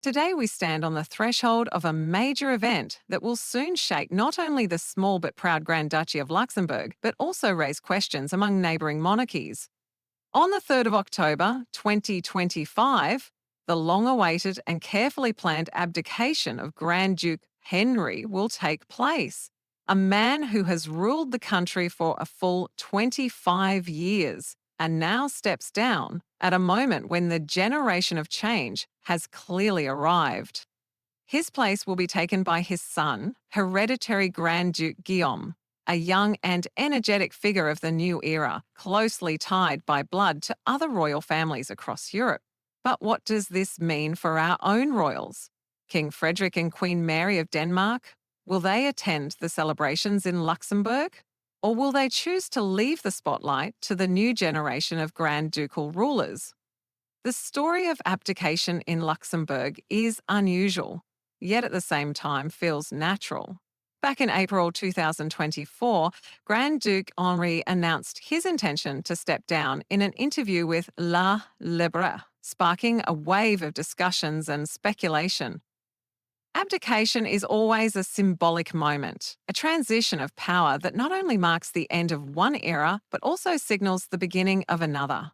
Today, we stand on the threshold of a major event that will soon shake not only the small but proud Grand Duchy of Luxembourg, but also raise questions among neighbouring monarchies. On the 3rd of October 2025, the long awaited and carefully planned abdication of Grand Duke Henri will take place. A man who has ruled the country for a full 25 years and now steps down at a moment when the generation of change has clearly arrived. His place will be taken by his son, Hereditary Grand Duke Guillaume, a young and energetic figure of the new era, closely tied by blood to other royal families across Europe. But what does this mean for our own royals? King Frederik and Queen Mary of Denmark? Will they attend the celebrations in Luxembourg? Or will they choose to leave the spotlight to the new generation of Grand Ducal rulers? The story of abdication in Luxembourg is unusual, yet at the same time feels natural. Back in April 2024, Grand Duke Henri announced his intention to step down in an interview with La Libre, sparking a wave of discussions and speculation. Abdication is always a symbolic moment, a transition of power that not only marks the end of one era, but also signals the beginning of another.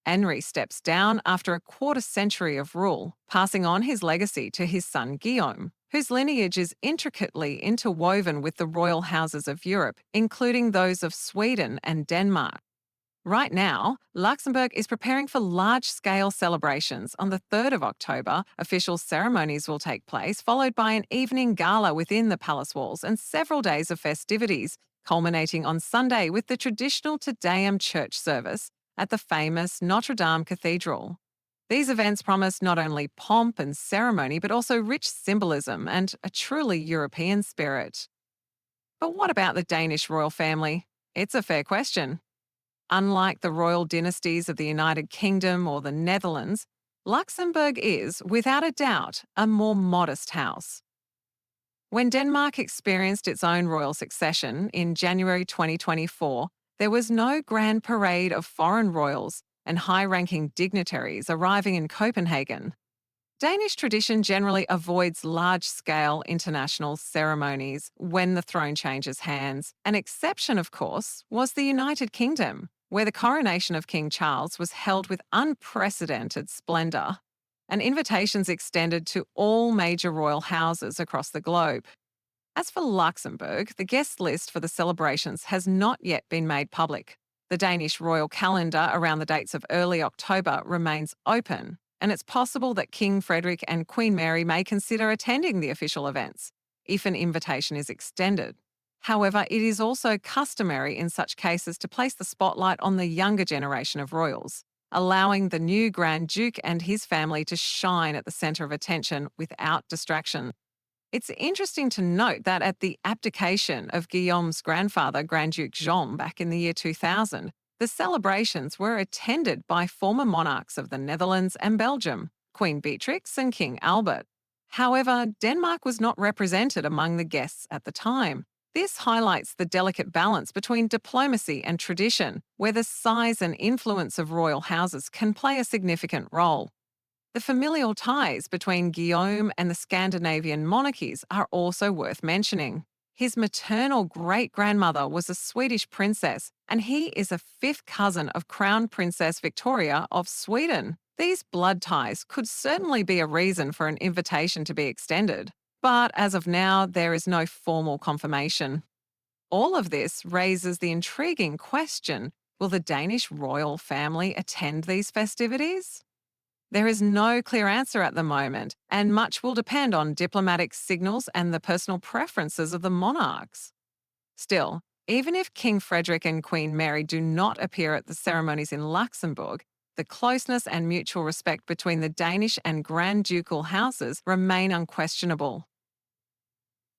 Henri steps down after a quarter century of rule, passing on his legacy to his son Guillaume, whose lineage is intricately interwoven with the royal houses of Europe, including those of Sweden and Denmark. Right now, Luxembourg is preparing for large-scale celebrations. On the 3rd of October, official ceremonies will take place, followed by an evening gala within the palace walls and several days of festivities, culminating on Sunday with the traditional Te Deum church service at the famous Notre Dame Cathedral. These events promise not only pomp and ceremony, but also rich symbolism and a truly European spirit. But what about the Danish royal family? It's a fair question. Unlike the royal dynasties of the United Kingdom or the Netherlands, Luxembourg is, without a doubt, a more modest house. When Denmark experienced its own royal succession in January 2024, there was no grand parade of foreign royals and high-ranking dignitaries arriving in Copenhagen. Danish tradition generally avoids large-scale international ceremonies when the throne changes hands. An exception, of course, was the United Kingdom, where the coronation of King Charles was held with unprecedented splendour, and invitations extended to all major royal houses across the globe. As for Luxembourg, the guest list for the celebrations has not yet been made public. The Danish royal calendar around the dates of early October remains open, and it's possible that King Frederik and Queen Mary may consider attending the official events if an invitation is extended. However, it is also customary in such cases to place the spotlight on the younger generation of royals, allowing the new Grand Duke and his family to shine at the centre of attention without distraction. It's interesting to note that at the abdication of Guillaume's grandfather, Grand Duke Jean, back in the year 2000, the celebrations were attended by former monarchs of the Netherlands and Belgium, Queen Beatrix and King Albert. However, Denmark was not represented among the guests at the time. This highlights the delicate balance between diplomacy and tradition, where the size and influence of royal houses can play a significant role. The familial ties between Guillaume and the Scandinavian monarchies are also worth mentioning. His maternal great-grandmother was a Swedish princess, and he is a fifth cousin of Crown Princess Victoria of Sweden. These blood ties could certainly be a reason for an invitation to be extended, but as of now, there is no formal confirmation. All of this raises the intriguing question, will the Danish royal family attend these festivities? There is no clear answer at the moment, and much will depend on diplomatic signals and the personal preferences of the monarchs. Still, even if King Frederik and Queen Mary do not appear at the ceremonies in Luxembourg, the closeness and mutual respect between the Danish and Grand Ducal houses remain unquestionable.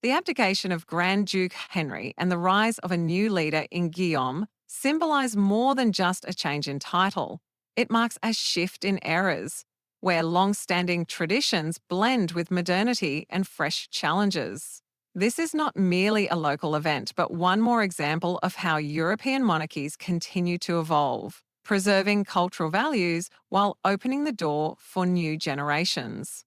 The abdication of Grand Duke Henri and the rise of a new leader in Guillaume symbolise more than just a change in title. It marks a shift in eras, where long-standing traditions blend with modernity and fresh challenges. This is not merely a local event, but one more example of how European monarchies continue to evolve, preserving cultural values while opening the door for new generations.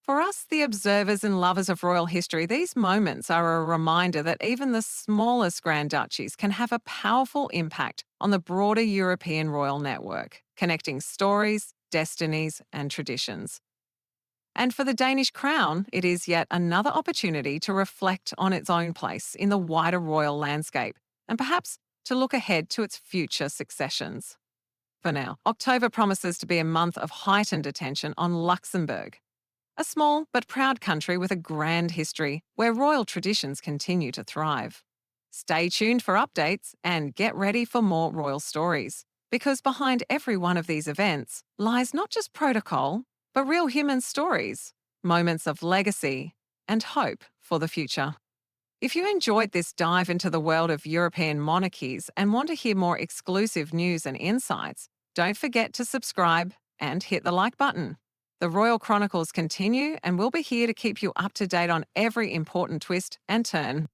For us, the observers and lovers of royal history, these moments are a reminder that even the smallest grand duchies can have a powerful impact on the broader European royal network, connecting stories, destinies, and traditions. And for the Danish crown, it is yet another opportunity to reflect on its own place in the wider royal landscape and perhaps to look ahead to its future successions. For now, October promises to be a month of heightened attention on Luxembourg, a small but proud country with a grand history where royal traditions continue to thrive. Stay tuned for updates and get ready for more royal stories, because behind every one of these events lies not just protocol, but real human stories, moments of legacy, and hope for the future. If you enjoyed this dive into the world of European monarchies and want to hear more exclusive news and insights, don't forget to subscribe and hit the like button. The Royal Chronicles continue, and we'll be here to keep you up to date on every important twist and turn.